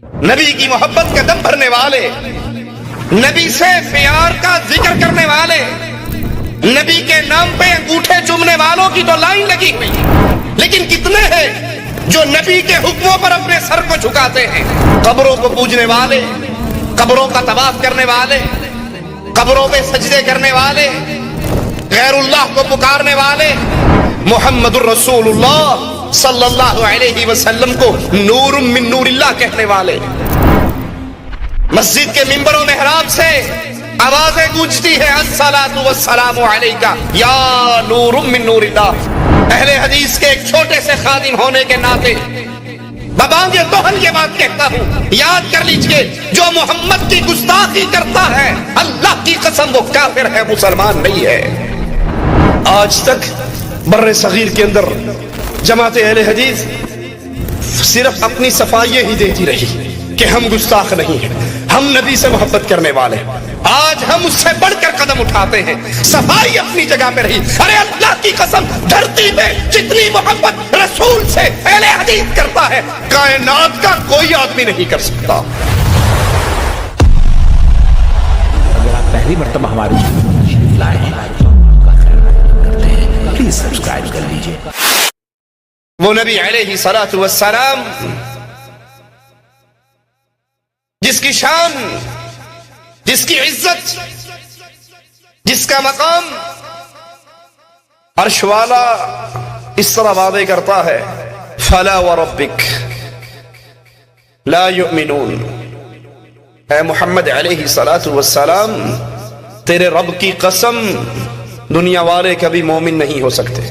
نبی کی محبت کا دم بھرنے والے، نبی سے پیار کا ذکر کرنے والے، نبی کے نام پہ انگوٹھے چومنے والوں کی تو لائن لگی ہوئی، لیکن کتنے ہیں جو نبی کے حکموں پر اپنے سر کو جھکاتے ہیں؟ قبروں کو پوجنے والے، قبروں کا طواف کرنے والے، قبروں پہ سجدے کرنے والے، غیر اللہ کو پکارنے والے، محمد الرسول اللہ صلی اللہ علیہ وسلم کو نور من نور اللہ کہنے والے، مسجد کے ممبر و محراب سے آوازیں گونجتی ہے الصلاۃ والسلام علیک یا نور من نور اللہ۔ اہل حدیث کے ایک چھوٹے سے خادم ہونے کے ناطے ببانگ توہن یہ بات کہتا ہوں، یاد کر لیجئے، جو محمد کی گستاخی کرتا ہے اللہ کی قسم وہ کافر ہے، مسلمان نہیں ہے۔ آج تک بر صغیر کے اندر جماعت اہل حدیث صرف اپنی صفائییں ہی دیتی رہی کہ ہم گستاخ نہیں ہیں، ہم نبی سے محبت کرنے والے ہیں۔ آج ہم اس سے بڑھ کر قدم اٹھاتے ہیں، صفائی اپنی جگہ پہ رہی، ارے اللہ کی قسم دھرتی پہ جتنی محبت رسول سے اہل حدیث کرتا ہے کائنات کا کوئی آدمی نہیں کر سکتا۔ اگر آپ پہلی مرتبہ ہمارے چینل لائے ہیں تو آپ کا خیر کرتے ہیں، پلیز سبسکرائب کر لیجئے۔ وہ نبی علیہ الصلوۃ والسلام جس کی شان، جس کی عزت، جس کا مقام عرش والا اس طرح وعدے کرتا ہے فلا وربک لا یؤمنون، اے محمد علیہ الصلوۃ والسلام تیرے رب کی قسم دنیا والے کبھی مومن نہیں ہو سکتے،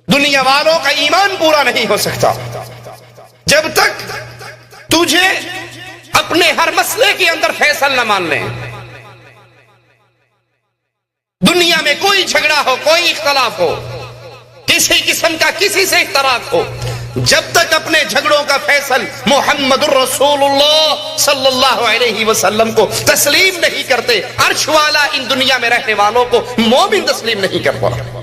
دنیا والوں کا ایمان پورا نہیں ہو سکتا جب تک تجھے اپنے ہر مسئلے کے اندر فیصل نہ مان لیں۔ دنیا میں کوئی جھگڑا ہو، کوئی اختلاف ہو، کسی قسم کا کسی سے اختلاف ہو، جب تک اپنے جھگڑوں کا فیصل محمد الرسول اللہ صلی اللہ علیہ وسلم کو تسلیم نہیں کرتے، عرش والا ان دنیا میں رہنے والوں کو مومن تسلیم نہیں کرتا۔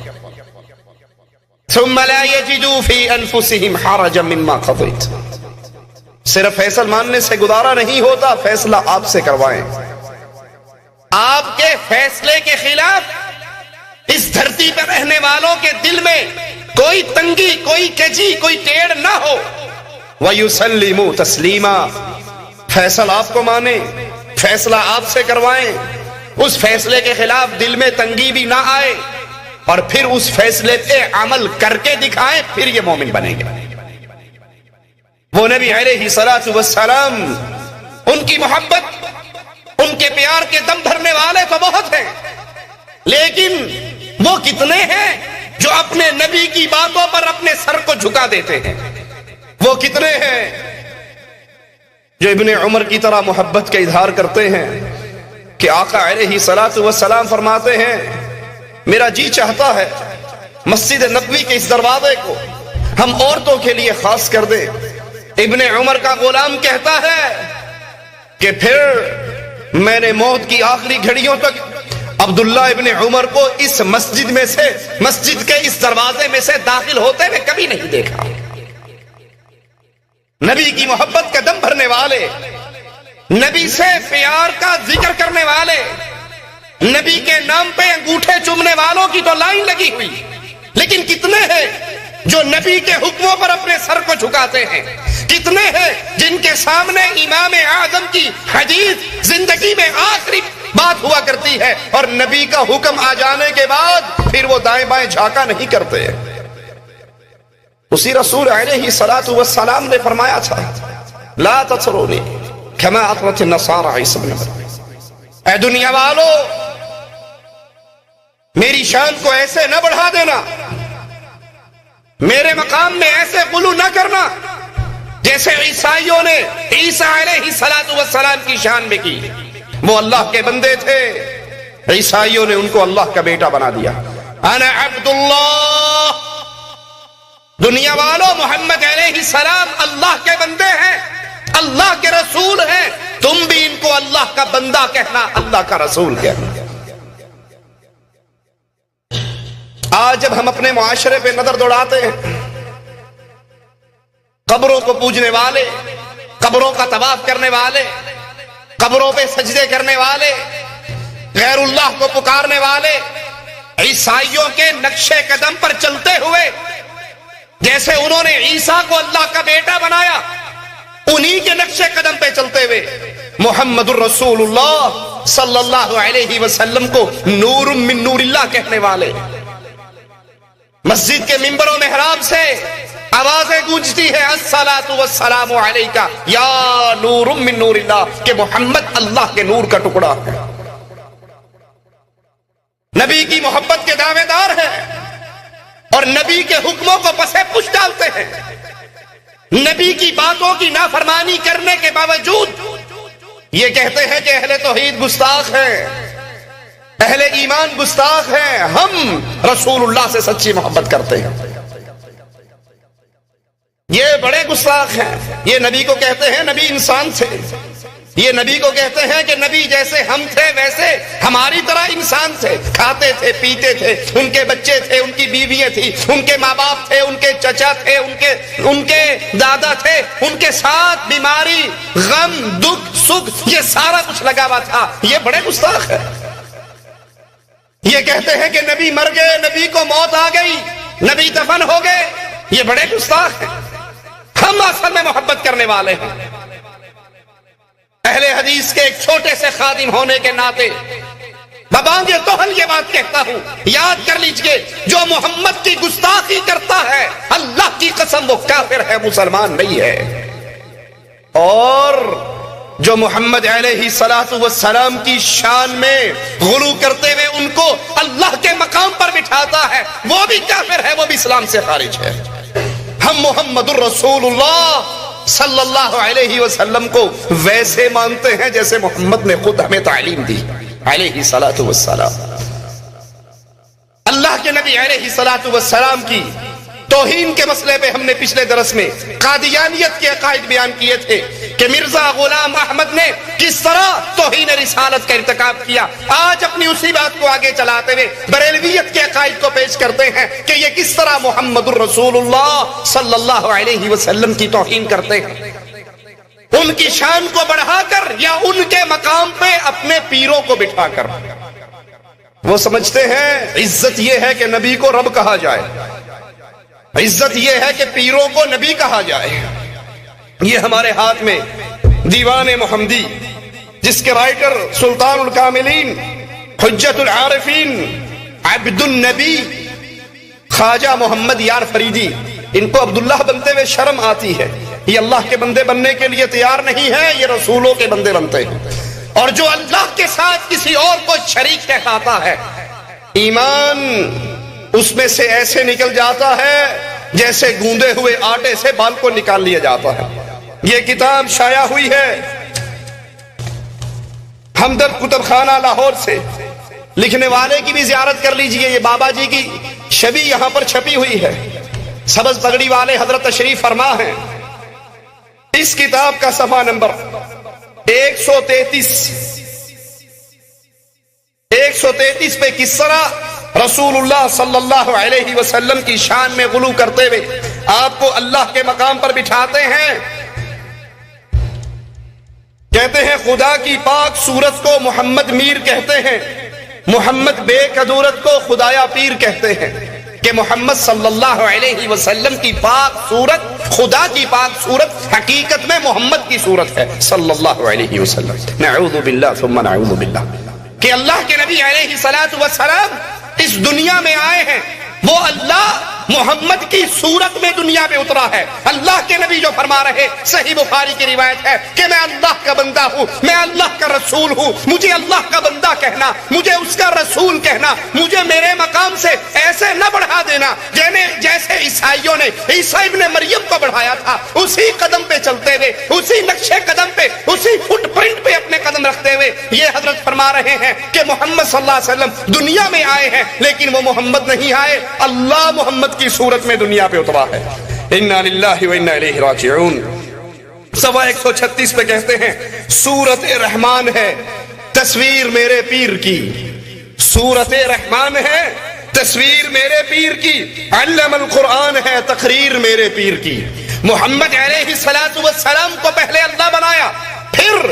ثم لا يجدوا في انفسهم حرجا مما قضيت، صرف فیصل ماننے سے گزارا نہیں ہوتا، فیصلہ آپ سے کروائیں۔ آپ کے فیصلے کے خلاف اس دھرتی پر رہنے والوں کے دل میں کوئی تنگی، کوئی کجی، کوئی ٹیڑھ نہ ہو۔ وَيُسَلِّمُوا تَسْلِيمًا، فیصلہ آپ کو مانیں، فیصلہ آپ سے کروائیں، اس فیصلے کے خلاف دل میں تنگی بھی نہ آئے، اور پھر اس فیصلے پہ عمل کر کے دکھائیں، پھر یہ مومن بنیں گے۔ وہ نبی علیہ الصلوۃ والسلام، ان کی محبت، ان کے پیار کے دم بھرنے والے تو بہت ہیں، لیکن وہ کتنے ہیں جو اپنے نبی کی باتوں پر اپنے سر کو جھکا دیتے ہیں؟ وہ کتنے ہیں جو ابن عمر کی طرح محبت کا اظہار کرتے ہیں کہ آقا علیہ الصلوۃ والسلام فرماتے ہیں میرا جی چاہتا ہے مسجد نبوی کے اس دروازے کو ہم عورتوں کے لیے خاص کر دیں۔ ابن عمر کا غلام کہتا ہے کہ پھر میں نے موت کی آخری گھڑیوں تک عبداللہ ابن عمر کو اس مسجد میں سے، مسجد کے اس دروازے میں سے داخل ہوتے ہوئے کبھی نہیں دیکھا۔ نبی کی محبت کا دم بھرنے والے، نبی سے پیار کا ذکر کرنے والے، نبی کے نام پہ انگوٹھے چومنے والوں کی تو لائن لگی ہوئی، لیکن کتنے ہیں جو نبی کے حکموں پر اپنے سر کو جھکاتے ہیں؟ کتنے ہیں جن کے سامنے امام اعظم کی حدیث زندگی میں آخری بات ہوا کرتی ہے اور نبی کا حکم آ جانے کے بعد پھر وہ دائیں بائیں جھانکا نہیں کرتے؟ اسی رسول علیہ الصلوۃ والسلام نے فرمایا تھا لا تطرونی کما اطرت النصارى عیسی ابن مریم، اے دنیا والو میری شان کو ایسے نہ بڑھا دینا، میرے مقام میں ایسے غلو نہ کرنا جیسے عیسائیوں نے عیسیٰ علیہ السلام کی شان میں کی۔ وہ اللہ کے بندے تھے، عیسائیوں نے ان کو اللہ کا بیٹا بنا دیا۔ انا عبد اللہ، دنیا والوں محمد علیہ السلام اللہ کے بندے ہیں، اللہ کے رسول ہیں، تم بھی ان کو اللہ کا بندہ کہنا، اللہ کا رسول کہنا۔ آج جب ہم اپنے معاشرے پہ نظر دوڑاتے ہیں، قبروں کو پوجنے والے، قبروں کا طواف کرنے والے، قبروں پہ سجدے کرنے والے، غیر اللہ کو پکارنے والے، عیسائیوں کے نقش قدم پر چلتے ہوئے، جیسے انہوں نے عیسیٰ کو اللہ کا بیٹا بنایا، انہی کے نقش قدم پہ چلتے ہوئے محمد الرسول اللہ صلی اللہ علیہ وسلم کو نور من نور اللہ کہنے والے، مسجد کے منبر و محراب سے آوازیں گونجتی ہے الصلاۃ والسلام علیکہ یا نور من نور اللہ، کہ محمد اللہ کے نور کا ٹکڑا ہے، نبی کی محبت کے دعوے دار ہیں، اور نبی کے حکموں کو پسے پش ڈالتے ہیں، نبی کی باتوں کی نافرمانی کرنے کے باوجود یہ کہتے ہیں کہ اہل توحید گستاخ ہیں، اہل ایمان گستاخ ہیں، ہم رسول اللہ سے سچی محبت کرتے ہیں۔ یہ بڑے گستاخ ہیں، یہ نبی کو کہتے ہیں نبی انسان تھے، یہ نبی کو کہتے ہیں کہ نبی جیسے ہم تھے ویسے ہماری طرح انسان تھے، کھاتے تھے، پیتے تھے، ان کے بچے تھے، ان کی بیویاں تھیں، ان کے ماں باپ تھے، ان کے چچا تھے، ان کے دادا تھے، ان کے ساتھ بیماری، غم، دکھ، سکھ، یہ سارا کچھ لگا ہوا تھا۔ یہ بڑے گستاخ ہیں، یہ کہتے ہیں کہ نبی مر گئے، نبی کو موت آ گئی، نبی دفن ہو گئے، یہ بڑے گستاخ ہیں۔ ہم اصل میں محبت کرنے والے ہیں، اہل حدیث کے ایک چھوٹے سے خادم ہونے کے ناطے ببانگ توہل یہ بات کہتا ہوں، یاد کر لیجئے، جو محمد کی گستاخی کرتا ہے اللہ کی قسم وہ کافر ہے، مسلمان نہیں ہے، اور جو محمد علیہ الصلوۃ والسلام کی شان میں غلو کرتے ہوئے ان کو اللہ کے مقام پر بٹھاتا ہے وہ بھی کافر ہے، وہ بھی اسلام سے خارج ہے۔ ہم محمد الرسول اللہ صلی اللہ علیہ وسلم کو ویسے مانتے ہیں جیسے محمد نے خود ہمیں تعلیم دی علیہ الصلوۃ والسلام۔ اللہ کے نبی علیہ الصلوۃ والسلام کی توہین کے مسئلے پہ ہم نے پچھلے درس میں قادیانیت کے عقائد بیان کیے تھے کہ مرزا غلام احمد نے کس طرح توہین رسالت کا ارتکاب کیا۔ آج اپنی اسی بات کو آگے چلاتے ہوئے بریلویت کے عقائد کو پیش کرتے ہیں کہ یہ کس طرح محمد الرسول اللہ صلی اللہ علیہ وسلم کی توہین کرتے ہیں، ان کی شان کو بڑھا کر یا ان کے مقام پہ اپنے پیروں کو بٹھا کر۔ وہ سمجھتے ہیں عزت یہ ہے کہ نبی کو رب کہا جائے، عزت یہ ہے کہ پیروں کو نبی کہا جائے۔ یہ ہمارے ہاتھ میں دیوان محمدی جس کے رائٹر سلطان الکاملین حجت العارفین عبد النبی خواجہ محمد یار فریدی، ان کو عبداللہ بنتے ہوئے شرم آتی ہے، یہ اللہ کے بندے بننے کے لیے تیار نہیں ہے، یہ رسولوں کے بندے بنتے ہیں، اور جو اللہ کے ساتھ کسی اور کو شریک کہلاتا ہے ایمان اس میں سے ایسے نکل جاتا ہے جیسے گوندے ہوئے آٹے سے بال کو نکال لیا جاتا ہے۔ یہ کتاب شائع ہوئی ہے ہمدرد کتب خانہ لاہور سے، لکھنے والے کی بھی زیارت کر لیجئے، یہ بابا جی کی شبیہ یہاں پر چھپی ہوئی ہے، سبز پگڑی والے حضرت تشریف فرما ہیں۔ اس کتاب کا صفحہ نمبر 133 پہ کس طرح رسول اللہ صلی اللہ علیہ وسلم کی شان میں غلو کرتے ہوئے آپ کو اللہ کے مقام پر بٹھاتے ہیں۔ کہتے ہیں خدا کی پاک صورت کو محمد میر کہتے ہیں، محمد بے قدورت کو خدایا پیر کہتے ہیں، کہ محمد صلی اللہ علیہ وسلم کی پاک صورت، خدا کی پاک صورت حقیقت میں محمد کی صورت ہے صلی اللہ علیہ وسلم۔ نعوذ باللہ ثم نعوذ باللہ، کہ اللہ کے نبی علیہ الصلوۃ والسلام اس دنیا میں آئے ہیں، وہ اللہ محمد کی صورت میں دنیا میں اترا ہے۔ اللہ کے نبی جو فرما رہے، صحیح بخاری کی روایت ہے کہ میں اللہ کا بندہ ہوں، میں اللہ کا رسول ہوں، مجھے اللہ کا بندہ کہنا، مجھے اس کا رسول کہنا، مجھے میرے مقام سے ایسے نہ بڑھا دینا جیسے عیسائیوں نے عیسیٰ ابن مریم کو بڑھایا تھا، اسی قدم پہ چلتے ہوئے، اسی نقشے قدم پہ، اسی فٹ پرنٹ پہ اپنے قدم رکھتے ہوئے یہ حضرت فرما رہے ہیں کہ محمد صلی اللہ علیہ وسلم دنیا میں آئے ہیں، لیکن وہ محمد نہیں آئے، اللہ محمد کی صورت میں دنیا پہ اترا ہے۔ انا للہ و انا الیہ راجعون۔ صفحہ 136 پہ کہتے ہیں سورت رحمان ہے تصویر میرے پیر کی، سورت رحمان ہے تصویر میرے پیر کی، علم القرآن ہے تقریر میرے پیر کی، محمد علیہ السلام کو پہلے اللہ بنایا، پھر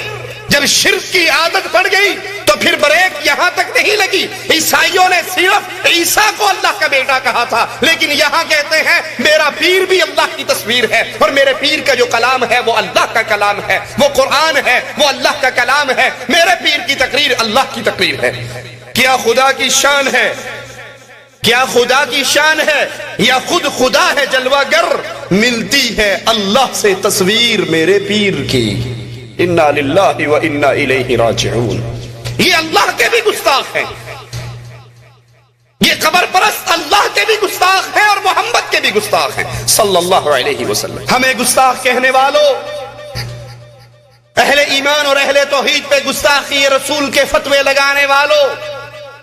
جب شرک کی عادت پڑ گئی تو پھر بریک یہاں تک نہیں لگی. عیسائیوں نے صرف عیسیٰ کو اللہ کا بیٹا کہا تھا، لیکن یہاں کہتے ہیں میرا پیر بھی اللہ کی تصویر ہے، اور میرے پیر کا جو کلام ہے وہ اللہ کا کلام ہے، وہ قرآن ہے، وہ اللہ کا کلام ہے. میرے پیر کی تقریر اللہ کی تقریر ہے. کیا خدا کی شان ہے؟ کیا خدا کی شان ہے یا خود خدا ہے جلوہ گر؟ ملتی ہے اللہ سے تصویر میرے پیر کی. انا للہ و انا الیہ راجعون. یہ اللہ کے بھی گستاخ ہیں، یہ قبر پرست اللہ کے بھی گستاخ ہیں اور محمد کے بھی گستاخ ہیں صلی اللہ علیہ وسلم. ہمیں گستاخ کہنے والوں، اہل ایمان اور اہل توحید پہ گستاخی رسول کے فتوے لگانے والوں،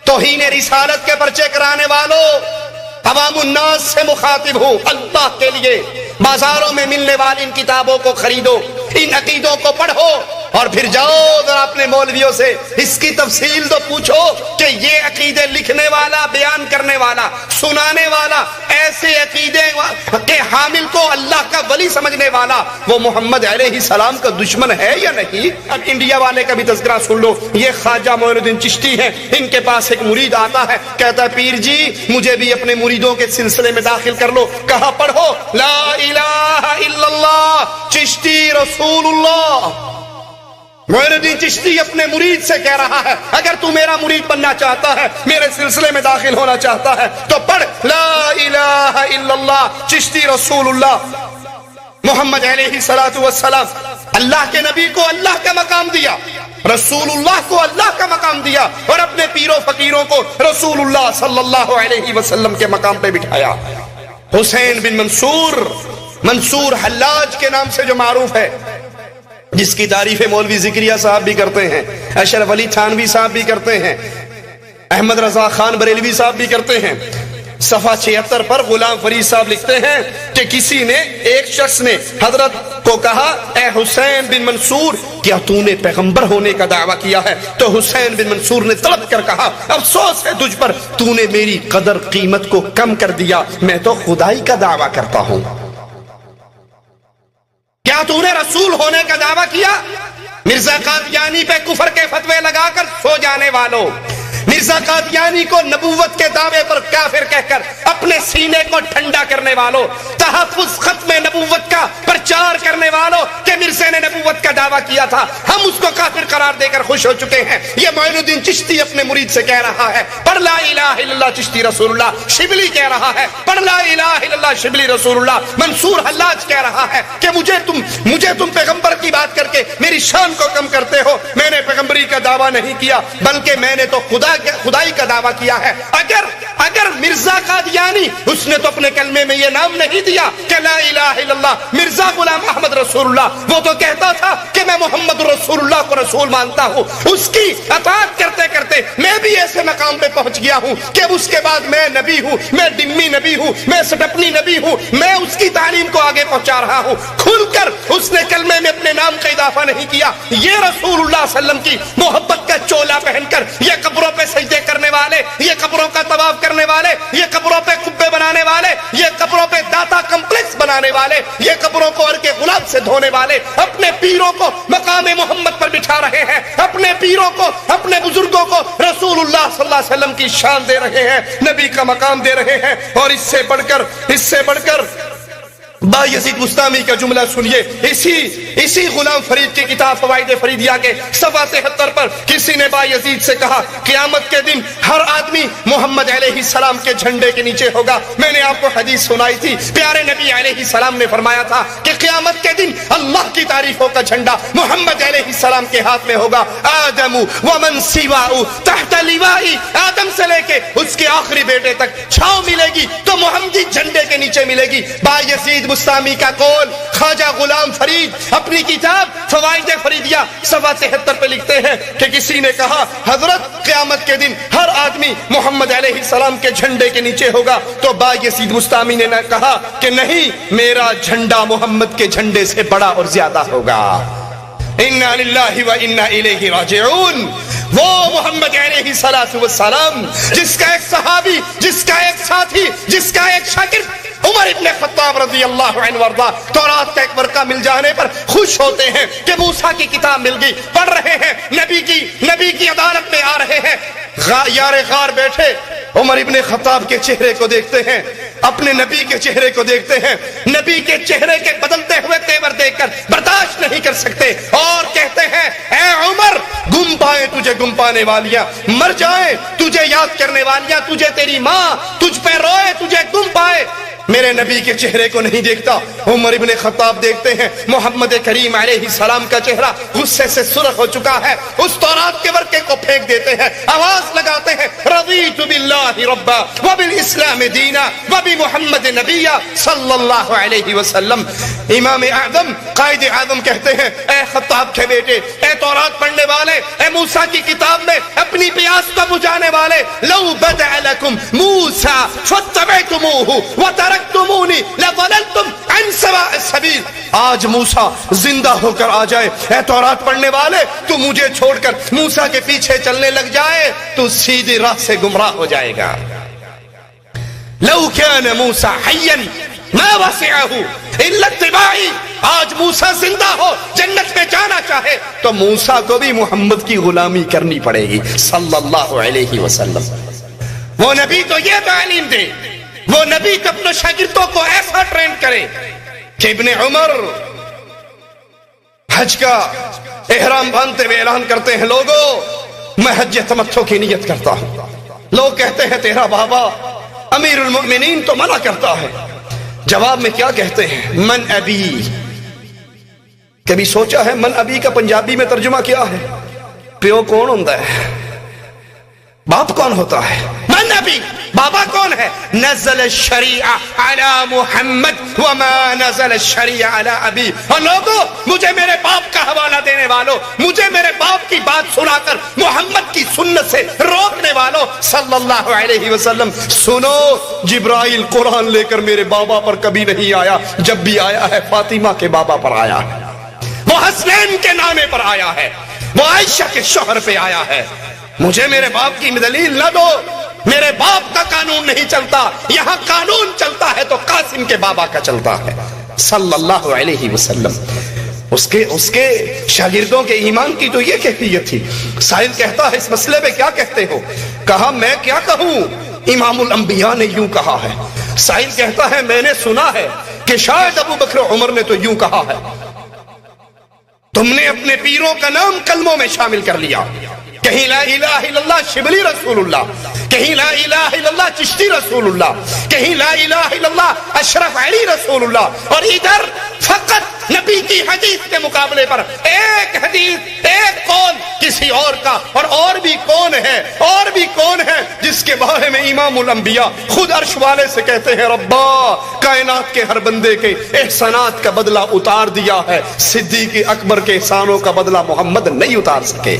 توہین رسالت کے پرچے کرانے والوں، عوام الناس سے مخاطب ہو. اللہ کے لیے بازاروں میں ملنے والی ان کتابوں کو خریدو، ان عقیدوں کو پڑھو، اور پھر جاؤ ذرا اپنے مولویوں سے اس کی تفصیل تو پوچھو کہ یہ عقیدے لکھنے والا، بیان کرنے والا، سنانے والا، ایسے عقیدے کے حامل کو اللہ کا ولی سمجھنے والا، وہ محمد علیہ السلام کا دشمن ہے یا نہیں؟ اب انڈیا والے کا بھی تذکرہ سن لو. یہ خواجہ معین الدین چشتی ہیں، ان کے پاس ایک مرید آتا ہے، کہتا ہے پیر جی مجھے بھی اپنے مریدوں کے سلسلے میں داخل کر لو. کہا پڑھو لا الہ الا اللہ چشتی رسول اللہ. معین الدین چشتی اپنے مرید سے کہہ رہا ہے اگر تو میرا مرید بننا چاہتا ہے، میرے سلسلے میں داخل ہونا چاہتا ہے تو پڑھ لا الہ الا اللہ چشتی رسول اللہ. محمد علیہ السلام اللہ کے نبی کو اللہ کا مقام دیا، رسول اللہ کو اللہ کا مقام دیا، اور اپنے پیروں فقیروں کو رسول اللہ صلی اللہ علیہ وسلم کے مقام پہ بٹھایا. حسین بن منصور حلاج کے نام سے جو معروف ہے، جس کی تعریف مولوی ذکریہ صاحب بھی کرتے ہیں، اشرف علی تھانوی صاحب بھی کرتے ہیں، احمد رضا خان بریلوی صاحب بھی کرتے ہیں. صفحہ 76 پر غلام فرید صاحب لکھتے ہیں کہ کسی نے، ایک شخص نے حضرت کو کہا اے حسین بن منصور کیا تو نے پیغمبر ہونے کا دعویٰ کیا ہے؟ تو حسین بن منصور نے تڑپ کر کہا افسوس ہے تجھ پر، تو نے میری قدر قیمت کو کم کر دیا، میں تو خدائی کا دعویٰ کرتا ہوں. کیا تو نے رسول ہونے کا دعویٰ کیا؟ مرزا قادیانی پہ کفر کے فتوے لگا کر سو جانے والوں، مرزا قادیانی کو نبوت کے دعوے پر کافر کہہ کر اپنے سینے کو ٹھنڈا کرنے والوں، تحفظ ختم نبوت کا پرچار کرنے والوں کہ مرزا نے نبوت کا دعویٰ کیا تھا، ہم اس کو کافر قرار دے کر خوش ہو چکے ہیں. یہ معین الدین چشتی اپنے مرید سے کہہ رہا ہے پڑھ لا الہ الا اللہ چشتی رسول اللہ. شبلی کہہ رہا ہے پڑھ لا الہ الا اللہ شبلی رسول اللہ. منصور حلاج کہہ رہا ہے کہ مجھے تم پیغمبر کی بات کر کے میری شان کو کم کرتے ہو. میں نے پیغمبری کا دعویٰ نہیں کیا بلکہ میں نے تو خدائی کا دعویٰ کیا ہے. اگر مرزا قادیانی، اس نے تو اپنے کلمے میں یہ نام نہیں دیا کہ لا الہ الا اللہ، مرزا غلام احمد رسول اللہ، وہ تو کہتا تھا کہ میں محمد رسول اللہ کو رسول مانتا ہوں. اس کی اطاعت کرتے کرتے میں بھی ایسے مقام پہ پہنچ گیا ہوں کہ اس کے بعد میں نبی ہوں، میں ڈمی نبی ہوں، میں سٹپنی نبی ہوں، میں اس کی تعلیم کو آگے پہنچا رہا ہوں. کھل کر اس نے کلمے میں اپنے نام کا اضافہ نہیں کیا. یہ رسول اللہ صلی اللہ علیہ وسلم کی محبت کا چولا پہن کر یہ قبروں پہ سجدے کرنے والے، یہ قبروں کا طواف کرنے والے، یہ قبروں پہ قبے بنانے والے، یہ قبروں پہ داتا کمپلیکس بنانے والے، یہ قبروں کو عرق گلاب سے دھونے والے اپنے پیروں کو مقام محمد پر بٹھا رہے ہیں، اپنے پیروں کو، اپنے بزرگوں کو رسول اللہ صلی اللہ علیہ وسلم کی شان دے رہے ہیں، نبی کا مقام دے رہے ہیں. اور اس سے بڑھ کر با یزید بستامی کا جملہ سنیے. اسی غلام فرید کی کتاب فوائد فریدیہ کے صفحہ 73 پر کسی نے با یزید سے کہا قیامت کے دن ہر آدمی محمد علیہ السلام کے جھنڈے کے نیچے ہوگا. میں نے آپ کو حدیث سنائی تھی، پیارے نبی علیہ السلام نے فرمایا تھا کہ قیامت کے دن اللہ کی تعریفوں کا جھنڈا محمد علیہ السلام کے ہاتھ میں ہوگا. آدم ومن سواء تحت لواء، آدم سے لے کے اس کے آخری بیٹے تک چھاؤں ملے گی تو محمدی جھنڈے کے نیچے ملے گی. با یزید بستامی کا قول خواجہ غلام فرید اپنی کتاب فوائد فریدیہ صفحہ 73 پہ لکھتے ہیں کہ کسی نے کہا حضرت قیامت کے دن ہر آدمی محمد علیہ السلام کے جھنڈے کے نیچے ہوگا. تو با یزید بستامی نے کہا کہ نہیں، میرا جھنڈا محمد کے جھنڈے سے بڑا اور زیادہ ہوگا. انا للہ و انا الیہ راجعون. وہ محمد علیہ السلام جس کا ایک صحابی، جس کا ایک ساتھی، جس کا ایک شاگرد عمر ابن خطاب رضی اللہ عنہ وارضا تورات کا ایک ورقہ مل جانے پر خوش ہوتے ہیں کہ موسیٰ کی کتاب مل گئی، پڑھ رہے ہیں، نبی کی عدالت میں آ رہے ہیں، یار غار بیٹھے عمر ابن خطاب کے چہرے کو دیکھتے ہیں، اپنے نبی کے چہرے کو دیکھتے ہیں، نبی کے چہرے کے بدلتے ہوئے تیور دیکھ کر برداشت نہیں کر سکتے اور کہتے ہیں اے عمر، گم پائے تجھے گم پانے والیاں، مر جائے تجھے یاد کرنے والیاں، تجھے تیری ماں تجھ پہ روئے تجھے گم پائے، میرے نبی کے چہرے کو نہیں دیکھتا۔ عمر ابن خطاب دیکھتے ہیں محمد کریم علیہ السلام کا چہرہ غصے سے سرخ ہو چکا ہے، اس تورات کے ورقے کو پھینک دیتے ہیں، آواز لگاتے ہیں رضیت باللہ ربا وبالاسلام دینا وبمحمد نبیا صلی اللہ علیہ وسلم۔ امام اعظم قائد اعظم کہتے ہیں اے خطاب کے بیٹے، اے تورات پڑھنے والے، اے موسیٰ کی کتاب میں اپنی پیاس کو بجھانے والے، لو بدع لکم موسیٰ فاتبعتموہ وترکتمونی لضللتم عن سواء السبیل۔ آج موسیٰ زندہ ہو کر آ جائے، اے تورات پڑھنے والے، تو مجھے چھوڑ کر موسیٰ کے پیچھے چلنے لگ جائے تو سیدھی راہ سے گمراہ ہو جائے گا۔ لو کان موسیٰ حیا ما وسعہ الا اتباعی، آج موسیٰ زندہ ہو جنت میں جانا چاہے تو موسیٰ کو بھی محمد کی غلامی کرنی پڑے گی صلی اللہ علیہ وسلم۔ وہ نبی تو یہ تعلیم دے، وہ نبی تو اپنے شاگردوں کو ایسا ٹرین کرے کہ ابن عمر حج کا احرام باندھتے ہوئے اعلان کرتے ہیں لوگوں میں حج تمتع کی نیت کرتا ہوں۔ لوگ کہتے ہیں تیرا بابا امیر المؤمنین تو منع کرتا ہے، جواب میں کیا کہتے ہیں؟ من ابی۔ کبھی سوچا ہے من ابی کا پنجابی میں ترجمہ کیا ہے؟ پیو کون ہوتا ہے؟ باپ کون ہوتا ہے؟ من ابی، بابا کون ہے؟ نزل الشریعہ علی محمد وما نزل الشریعہ علی ابی۔ اور لوگوں مجھے میرے باپ کا حوالہ دینے والوں، مجھے میرے باپ کی بات سنا کر محمد کی سنت سے روکنے والوں صلی اللہ علیہ وسلم، سنو جبرائیل قرآن لے کر میرے بابا پر کبھی نہیں آیا، جب بھی آیا ہے فاطمہ کے بابا پر آیا ہے، وہ حسنین کے نامے پر آیا ہے، وہ عائشہ کے شوہر پہ آیا ہے۔ مجھے میرے باپ کی دلیل نہ دو، میرے باپ کا قانون نہیں چلتا، یہاں قانون چلتا ہے تو قاسم کے بابا کا چلتا ہے صلی اللہ علیہ وسلم۔ اس کے شاگردوں کے ایمان کی تو یہ کیفیت تھی۔ سائل کہتا ہے اس مسئلے پہ کیا کہتے ہو؟ کہا میں کیا کہوں، امام الانبیاء نے یوں کہا ہے۔ سائل کہتا ہے میں نے سنا ہے کہ شاید ابو بکر عمر نے تو یوں کہا ہے۔ تم نے اپنے پیروں کا نام کلموں میں شامل کر لیا، کہیں لا الہ الا اللہ شبلی رسول اللہ، کہیں لا الہ الا اللہ چشتی رسول اللہ، کہیں لا الہ الا اللہ اشرف علی رسول اللہ، اور ادھر فقط نبی کی حدیث کے مقابلے پر ایک حدیث ایک قول کسی اور کا، اور بھی کون ہے جس کے بارے میں امام الانبیاء خود عرش والے سے کہتے ہیں ربا کائنات کے ہر بندے کے احسانات کا بدلہ اتار دیا ہے، صدیق اکبر کے احسانوں کا بدلہ محمد نہیں اتار سکے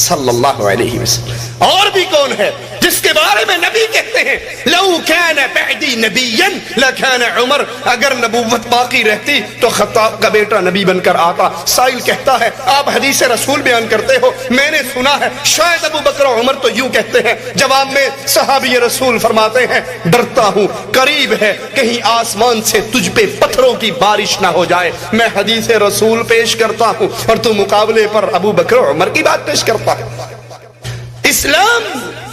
صلی اللہ علیہ وسلم۔ اور بھی کون ہے جس کے بارے میں نبی کہتے ہیں لو کان بعدی نبیا لکان عمر، اگر نبوت باقی رہتی تو خطاب کا بیٹا نبی بن کر آتا۔ سائل کہتا ہے آپ حدیث رسول بیان کرتے ہو، میں نے سنا ہے شاید ابو بکر عمر تو یوں کہتے ہیں۔ جواب میں صحابی رسول فرماتے ہیں ڈرتا ہوں قریب ہے کہیں آسمان سے تجھ پہ پتھروں کی بارش نہ ہو جائے، میں حدیث رسول پیش کرتا ہوں اور تو مقابلے پر ابو بکر عمر کی بات پیش کرتا ہے۔ اسلام،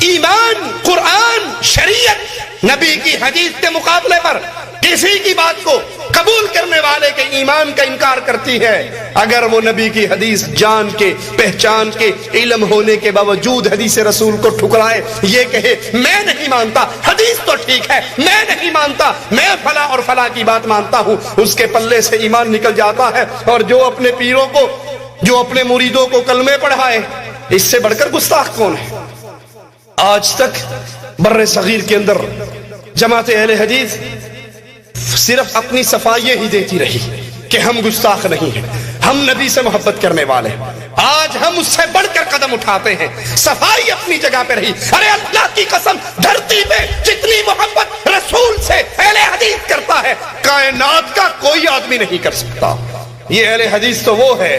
ایمان، قرآن، شریعت نبی کی حدیث کے مقابلے پر کسی کی بات کو قبول کرنے والے کے ایمان کا انکار کرتی ہے اگر وہ نبی کی حدیث جان کے پہچان کے علم ہونے کے باوجود حدیث رسول کو ٹھکرائے، یہ کہے میں نہیں مانتا، حدیث تو ٹھیک ہے میں نہیں مانتا، میں فلاں اور فلاں کی بات مانتا ہوں، اس کے پلے سے ایمان نکل جاتا ہے۔ اور جو اپنے پیروں کو، جو اپنے مریدوں کو کلمے پڑھائے، اس سے بڑھ کر گستاخ کون ہے؟ آج تک بر صغیر کے اندر جماعت اہل حدیث صرف اپنی صفائییں ہی دیتی رہی کہ ہم گستاخ نہیں ہیں، ہم نبی سے محبت کرنے والے ہیں۔ آج ہم اس سے بڑھ کر قدم اٹھاتے ہیں، صفائی اپنی جگہ پہ رہی۔ ارے اللہ کی قسم، دھرتی پہ جتنی محبت رسول سے اہل حدیث کرتا ہے کائنات کا کوئی آدمی نہیں کر سکتا۔ یہ اہل حدیث تو وہ ہے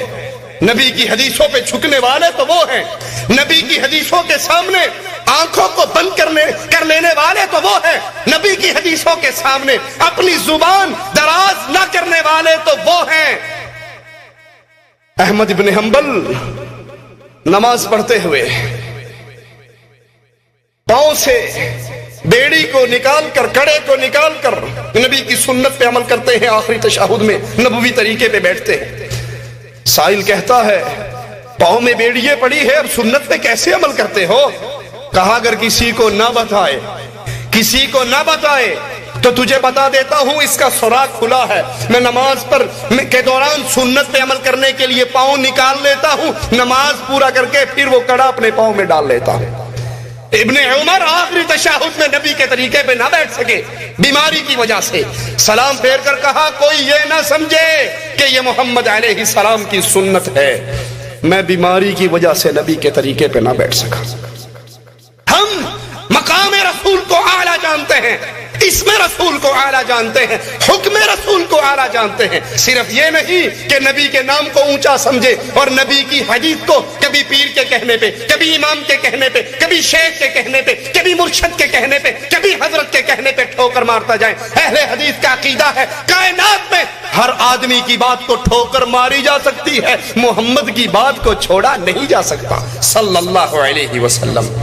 نبی کی حدیثوں پہ جھکنے والے تو وہ ہیں، نبی کی حدیثوں کے سامنے آنکھوں کو بند کر لینے والے تو وہ ہیں، نبی کی حدیثوں کے سامنے اپنی زبان دراز نہ کرنے والے تو وہ ہیں۔ احمد بن حنبل نماز پڑھتے ہوئے پاؤں سے بیڑی کو نکال کر، کڑے کو نکال کر نبی کی سنت پہ عمل کرتے ہیں، آخری تشہد میں نبوی طریقے پہ بیٹھتے ہیں۔ سائل کہتا ہے پاؤں میں بیڑیے پڑی ہے، اب سنت پہ کیسے عمل کرتے ہو؟ کہا اگر کسی کو نہ بتائے، کسی کو نہ بتائے تو تجھے بتا دیتا ہوں، اس کا سوراخ کھلا ہے، میں نماز پر کے دوران سنت پہ عمل کرنے کے لیے پاؤں نکال لیتا ہوں، نماز پورا کر کے پھر وہ کڑا اپنے پاؤں میں ڈال لیتا ہوں۔ ابن عمر آخری تشہد میں نبی کے طریقے پہ نہ بیٹھ سکے بیماری کی وجہ سے، سلام پھیر کر کہا کوئی یہ نہ سمجھے کہ یہ محمد علیہ السلام کی سنت ہے، میں بیماری کی وجہ سے نبی کے طریقے پہ نہ بیٹھ سکا۔ ہم مقام رسول کو اعلیٰ جانتے ہیں، اسم رسول کو اعلیٰ جانتے ہیں، حکم رسول کو اعلیٰ جانتے ہیں، صرف یہ نہیں کہ نبی کے نام کو اونچا سمجھے اور نبی کی حدیث کو کبھی پیر کے کہنے پہ، کبھی امام کے کہنے پہ، کبھی شیخ کے کہنے پہ، کبھی مرشد کے کہنے پہ، کبھی حضرت کے کہنے پہ ٹھوکر مارتا جائے۔ اہل حدیث کا عقیدہ ہے کائنات میں ہر آدمی کی بات کو ٹھوکر ماری جا سکتی ہے، محمد کی بات کو چھوڑا نہیں جا سکتا صلی اللہ علیہ وسلم۔